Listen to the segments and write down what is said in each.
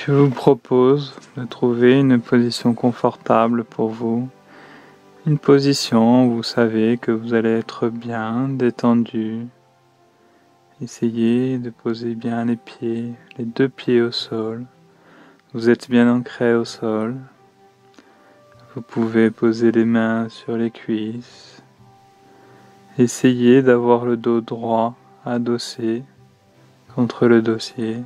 Je vous propose de trouver une position confortable pour vous. Une position où vous savez que vous allez être bien détendu. Essayez de poser bien les pieds, les deux pieds au sol. Vous êtes bien ancré au sol. Vous pouvez poser les mains sur les cuisses. Essayez d'avoir le dos droit, adossé contre le dossier.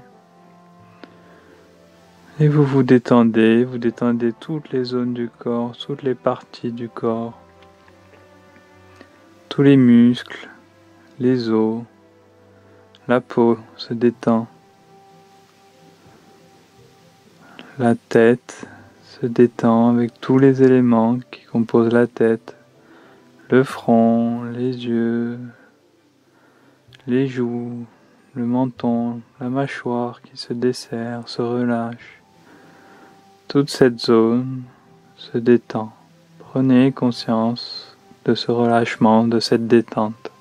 Et vous détendez toutes les zones du corps, toutes les parties du corps, tous les muscles, les os, la peau se détend, la tête se détend avec tous les éléments qui composent la tête, le front, les yeux, les joues, le menton, la mâchoire qui se desserre, se relâche. Toute cette zone se détend. Prenez conscience de ce relâchement, de cette détente.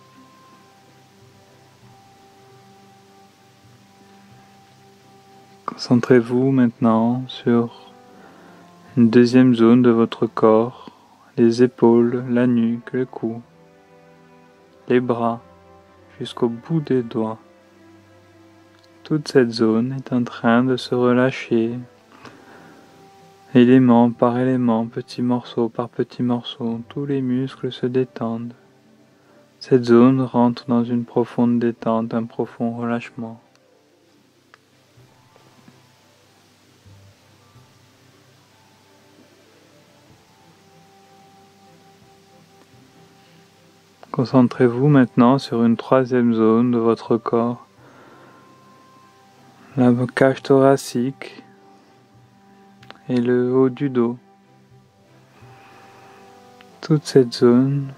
Concentrez-vous maintenant sur une deuxième zone de votre corps, les épaules, la nuque, le cou, les bras, jusqu'au bout des doigts. Toute cette zone est en train de se relâcher, élément par élément, petit morceau par petit morceau, tous les muscles se détendent. Cette zone rentre dans une profonde détente, un profond relâchement. Concentrez-vous maintenant sur une troisième zone de votre corps, la cage thoracique et le haut du dos. Toute cette zone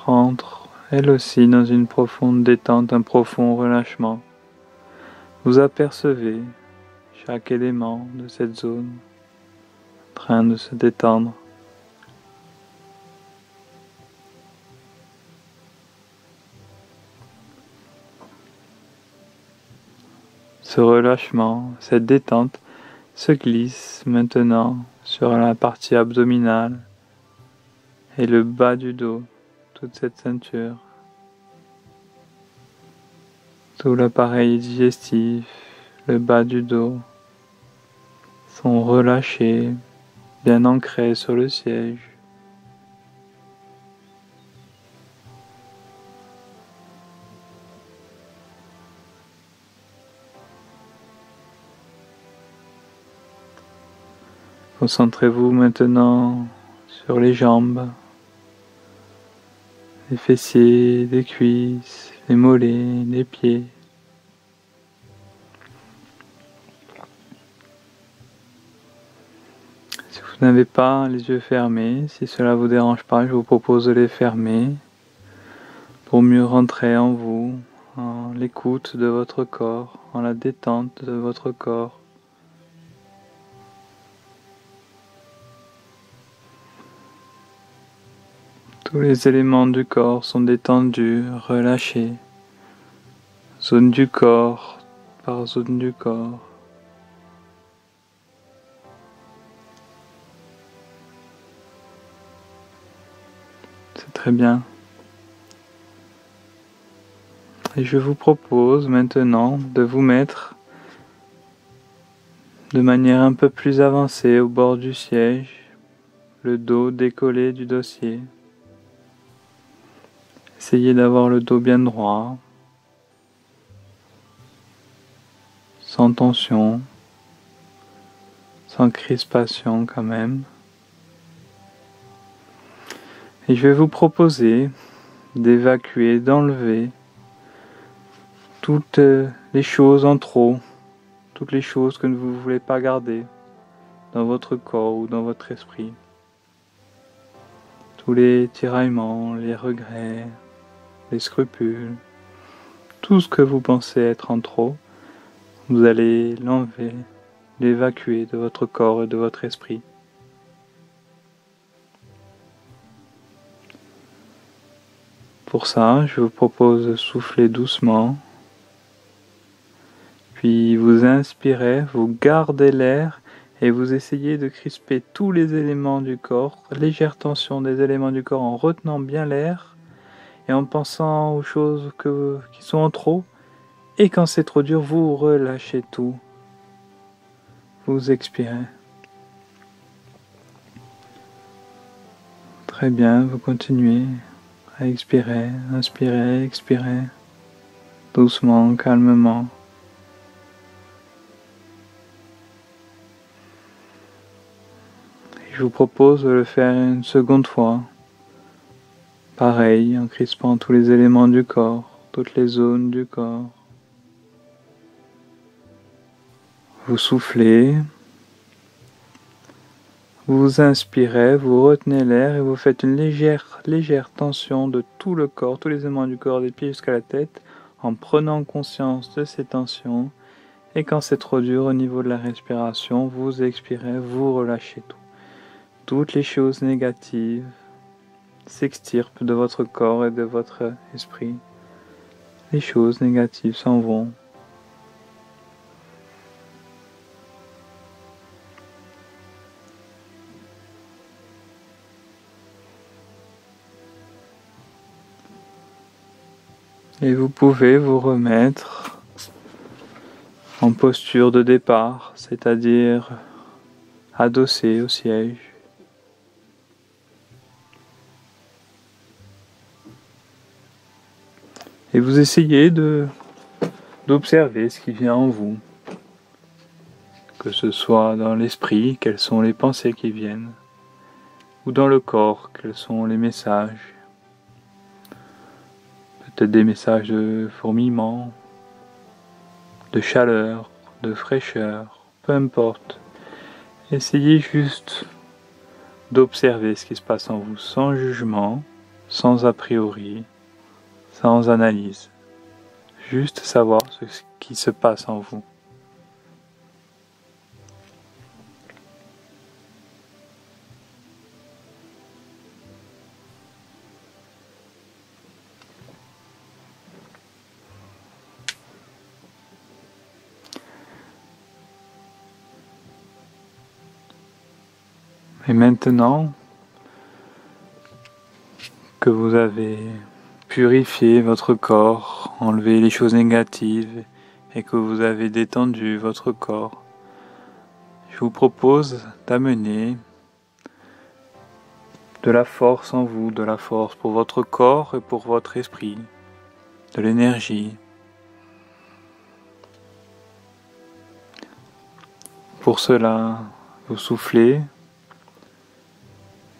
rentre, elle aussi, dans une profonde détente, un profond relâchement. Vous apercevez chaque élément de cette zone en train de se détendre. Ce relâchement, cette détente se glisse maintenant sur la partie abdominale et le bas du dos, toute cette ceinture, tout l'appareil digestif, le bas du dos sont relâchés, bien ancrés sur le siège. Concentrez-vous maintenant sur les jambes, les fessiers, les cuisses, les mollets, les pieds. Si vous n'avez pas les yeux fermés, si cela vous dérange pas, je vous propose de les fermer pour mieux rentrer en vous, en l'écoute de votre corps, en la détente de votre corps. Tous les éléments du corps sont détendus, relâchés, zone du corps par zone du corps. C'est très bien. Et je vous propose maintenant de vous mettre de manière un peu plus avancée au bord du siège, le dos décollé du dossier. Essayez d'avoir le dos bien droit, sans tension, sans crispation quand même. Et je vais vous proposer d'évacuer, d'enlever toutes les choses en trop, toutes les choses que vous ne voulez pas garder dans votre corps ou dans votre esprit. Tous les tiraillements, les regrets, les scrupules, tout ce que vous pensez être en trop, vous allez l'enlever, l'évacuer de votre corps et de votre esprit. Pour ça, je vous propose de souffler doucement, Puis vous inspirez, vous gardez l'air et vous essayez de crisper tous les éléments du corps, légère tension des éléments du corps en retenant bien l'air et en pensant aux choses qui sont en trop. Et quand c'est trop dur, vous relâchez tout. Vous expirez. Très bien, vous continuez à expirer, inspirer, expirer, doucement, calmement. Et je vous propose de le faire une seconde fois. Pareil, en crispant tous les éléments du corps, toutes les zones du corps. Vous soufflez, vous inspirez, vous retenez l'air et vous faites une légère tension de tout le corps, tous les éléments du corps, des pieds jusqu'à la tête, en prenant conscience de ces tensions. Et quand c'est trop dur au niveau de la respiration, vous expirez, vous relâchez tout. Toutes les choses négatives s'extirpent de votre corps et de votre esprit. Les choses négatives s'en vont. Et vous pouvez vous remettre en posture de départ, c'est-à-dire adossé au siège. Et vous essayez d'observer ce qui vient en vous, que ce soit dans l'esprit, quelles sont les pensées qui viennent, ou dans le corps, quels sont les messages. Peut-être des messages de fourmillement, de chaleur, de fraîcheur, peu importe. Essayez juste d'observer ce qui se passe en vous sans jugement, sans a priori, sans analyse. Juste savoir ce qui se passe en vous. Et maintenant que vous avez purifié votre corps, enlevé les choses négatives et que vous avez détendu votre corps, je vous propose d'amener de la force en vous, de la force pour votre corps et pour votre esprit, de l'énergie. Pour cela, vous soufflez.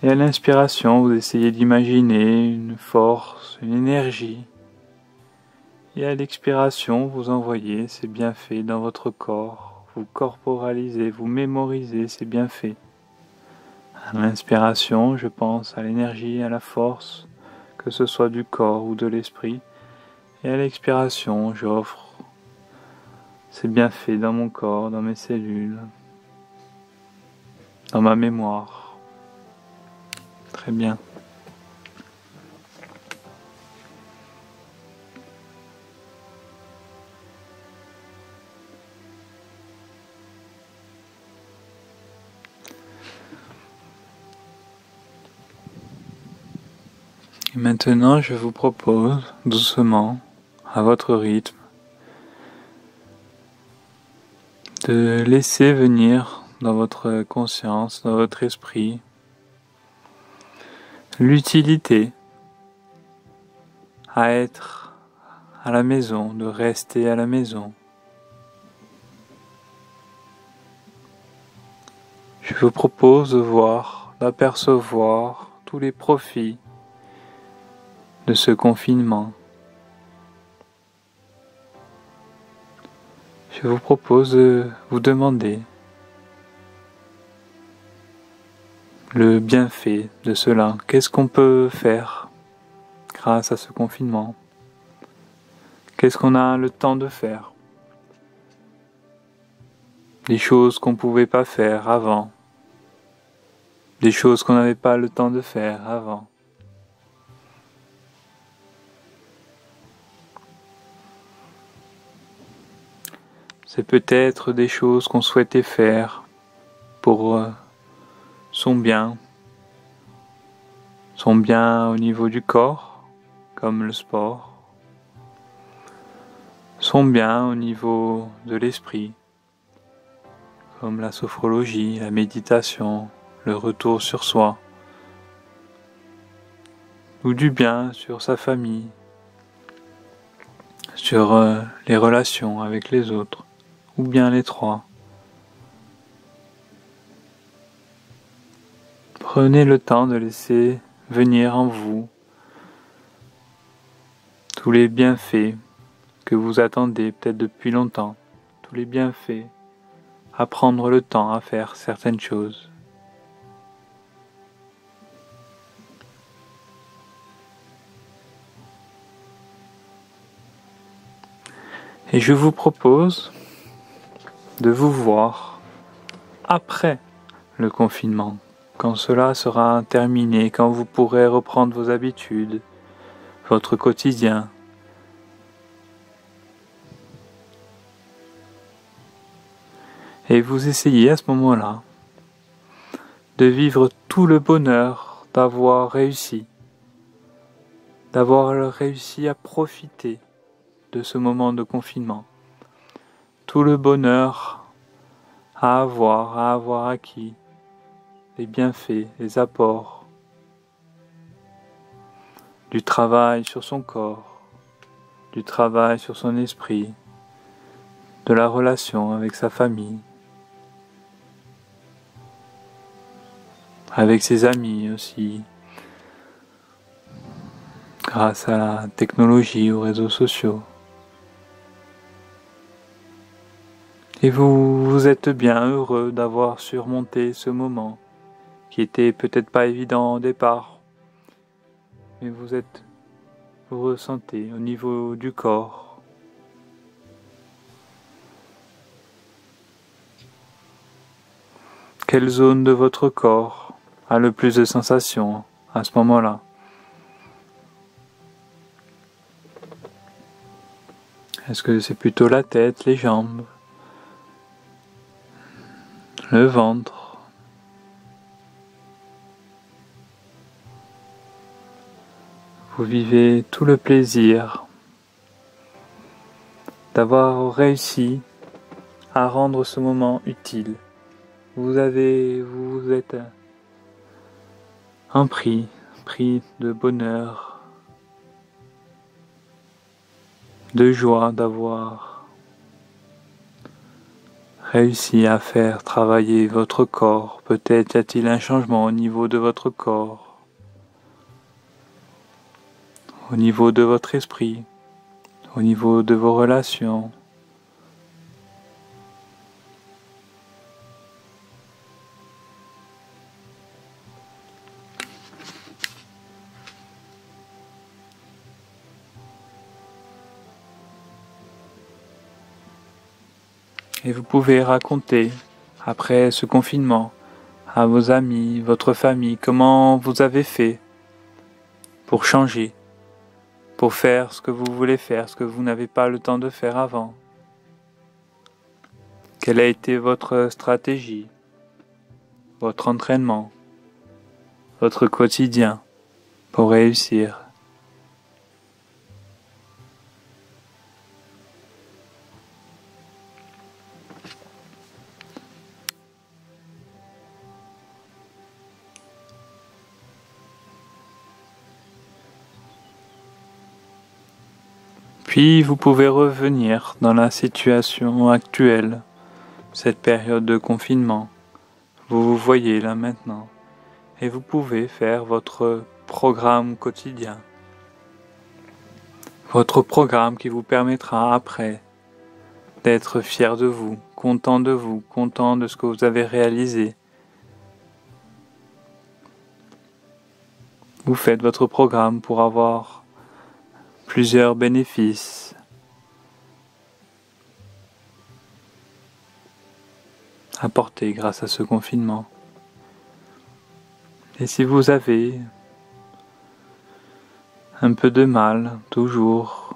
Et à l'inspiration, vous essayez d'imaginer une force, une énergie. Et à l'expiration, vous envoyez ces bienfaits dans votre corps. Vous corporalisez, vous mémorisez ces bienfaits. À l'inspiration, je pense à l'énergie, à la force, que ce soit du corps ou de l'esprit. Et à l'expiration, j'offre ces bienfaits dans mon corps, dans mes cellules, dans ma mémoire. Très bien. Et maintenant, je vous propose, doucement, à votre rythme, de laisser venir dans votre conscience, dans votre esprit, l'utilité à être à la maison, de rester à la maison. Je vous propose de voir, d'apercevoir tous les profits de ce confinement. Je vous propose de vous demander le bienfait de cela. Qu'est-ce qu'on peut faire grâce à ce confinement? Qu'est-ce qu'on a le temps de faire? Des choses qu'on ne pouvait pas faire avant. Des choses qu'on n'avait pas le temps de faire avant. C'est peut-être des choses qu'on souhaitait faire pour son bien au niveau du corps, comme le sport, son bien au niveau de l'esprit, comme la sophrologie, la méditation, le retour sur soi, ou du bien sur sa famille, sur les relations avec les autres, ou bien les trois. Prenez le temps de laisser venir en vous tous les bienfaits que vous attendez peut-être depuis longtemps, tous les bienfaits, à prendre le temps à faire certaines choses. Et je vous propose de vous voir après le confinement, quand cela sera terminé, quand vous pourrez reprendre vos habitudes, votre quotidien. Et vous essayez à ce moment-là de vivre tout le bonheur d'avoir réussi à profiter de ce moment de confinement. Tout le bonheur à avoir acquis, les bienfaits, les apports, du travail sur son corps, du travail sur son esprit, de la relation avec sa famille, avec ses amis aussi, grâce à la technologie, aux réseaux sociaux. Et vous êtes bien heureux d'avoir surmonté ce moment, qui était peut-être pas évident au départ, mais vous ressentez au niveau du corps. Quelle zone de votre corps a le plus de sensations à ce moment-là? Est-ce que c'est plutôt la tête, les jambes, le ventre? Vous vivez tout le plaisir d'avoir réussi à rendre ce moment utile. Vous êtes un prix de bonheur, de joie d'avoir réussi à faire travailler votre corps. Peut-être y a-t-il un changement au niveau de votre corps, au niveau de votre esprit, au niveau de vos relations. Et vous pouvez raconter, après ce confinement, à vos amis, votre famille, comment vous avez fait pour changer, pour faire ce que vous voulez faire, ce que vous n'avez pas le temps de faire avant. Quelle a été votre stratégie, votre entraînement, votre quotidien pour réussir? Puis vous pouvez revenir dans la situation actuelle, cette période de confinement. Vous vous voyez là maintenant et vous pouvez faire votre programme quotidien. Votre programme qui vous permettra après d'être fier de vous, content de ce que vous avez réalisé. Vous faites votre programme pour avoir plusieurs bénéfices. Apportés grâce à ce confinement. Et si vous avez un peu de mal, toujours,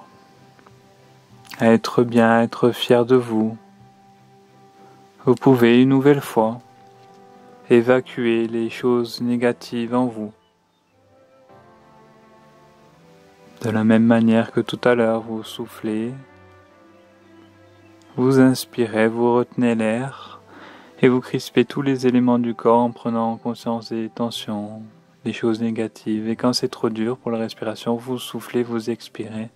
à être bien, à être fier de vous, Vous pouvez une nouvelle fois évacuer les choses négatives en vous. De la même manière que tout à l'heure, vous soufflez, vous inspirez, vous retenez l'air et vous crispez tous les éléments du corps en prenant conscience des tensions, des choses négatives. Et quand c'est trop dur pour la respiration, vous soufflez, vous expirez.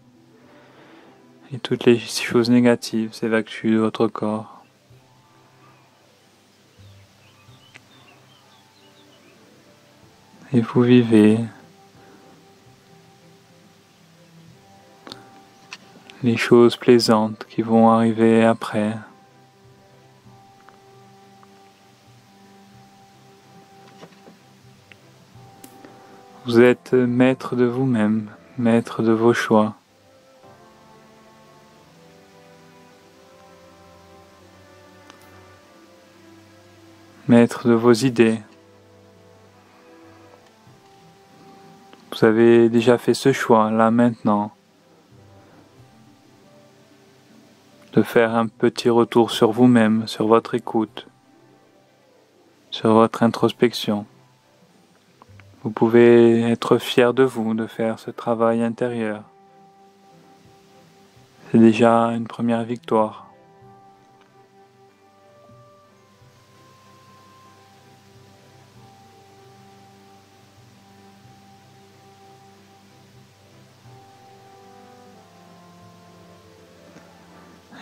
Et toutes les choses négatives s'évacuent de votre corps. Et vous vivez les choses plaisantes qui vont arriver après. Vous êtes maître de vous-même, maître de vos choix. Maître de vos idées. Vous avez déjà fait ce choix, là maintenant, de faire un petit retour sur vous-même, sur votre écoute, sur votre introspection. Vous pouvez être fier de vous, de faire ce travail intérieur. C'est déjà une première victoire.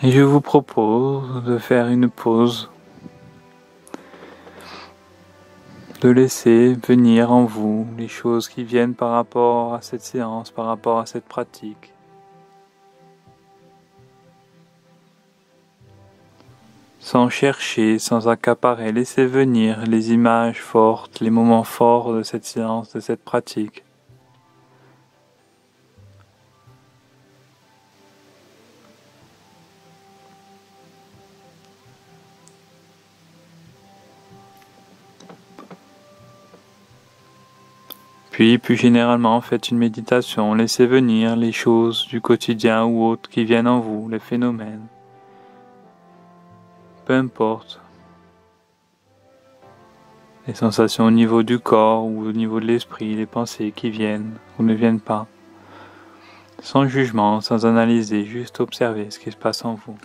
Et je vous propose de faire une pause, de laisser venir en vous les choses qui viennent par rapport à cette séance, par rapport à cette pratique. Sans chercher, sans accaparer, laissez venir les images fortes, les moments forts de cette séance, de cette pratique. Puis, plus généralement, faites une méditation, laissez venir les choses du quotidien ou autres qui viennent en vous, les phénomènes. Peu importe. Les sensations au niveau du corps ou au niveau de l'esprit, les pensées qui viennent ou ne viennent pas. Sans jugement, sans analyser, juste observer ce qui se passe en vous.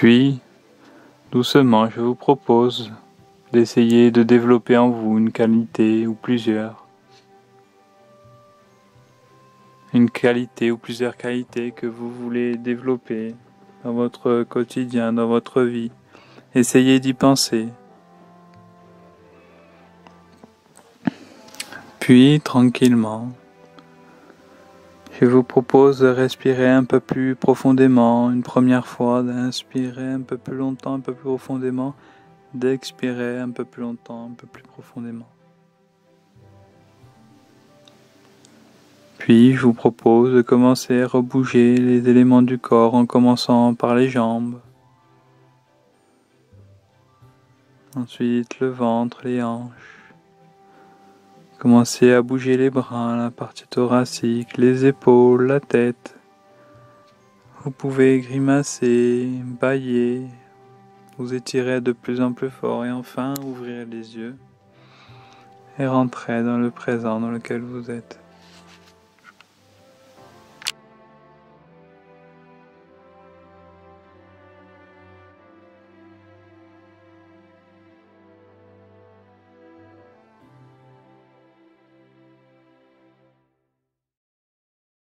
Puis, doucement, je vous propose d'essayer de développer en vous une qualité ou plusieurs. Une qualité ou plusieurs qualités que vous voulez développer dans votre quotidien, dans votre vie. Essayez d'y penser. Puis, tranquillement, je vous propose de respirer un peu plus profondément, une première fois, d'inspirer un peu plus longtemps, un peu plus profondément, d'expirer un peu plus longtemps, un peu plus profondément. Puis, je vous propose de commencer à rebouger les éléments du corps en commençant par les jambes. Ensuite, le ventre, les hanches. Commencez à bouger les bras, la partie thoracique, les épaules, la tête. Vous pouvez grimacer, bâiller, vous étirer de plus en plus fort et enfin ouvrir les yeux et rentrer dans le présent dans lequel vous êtes.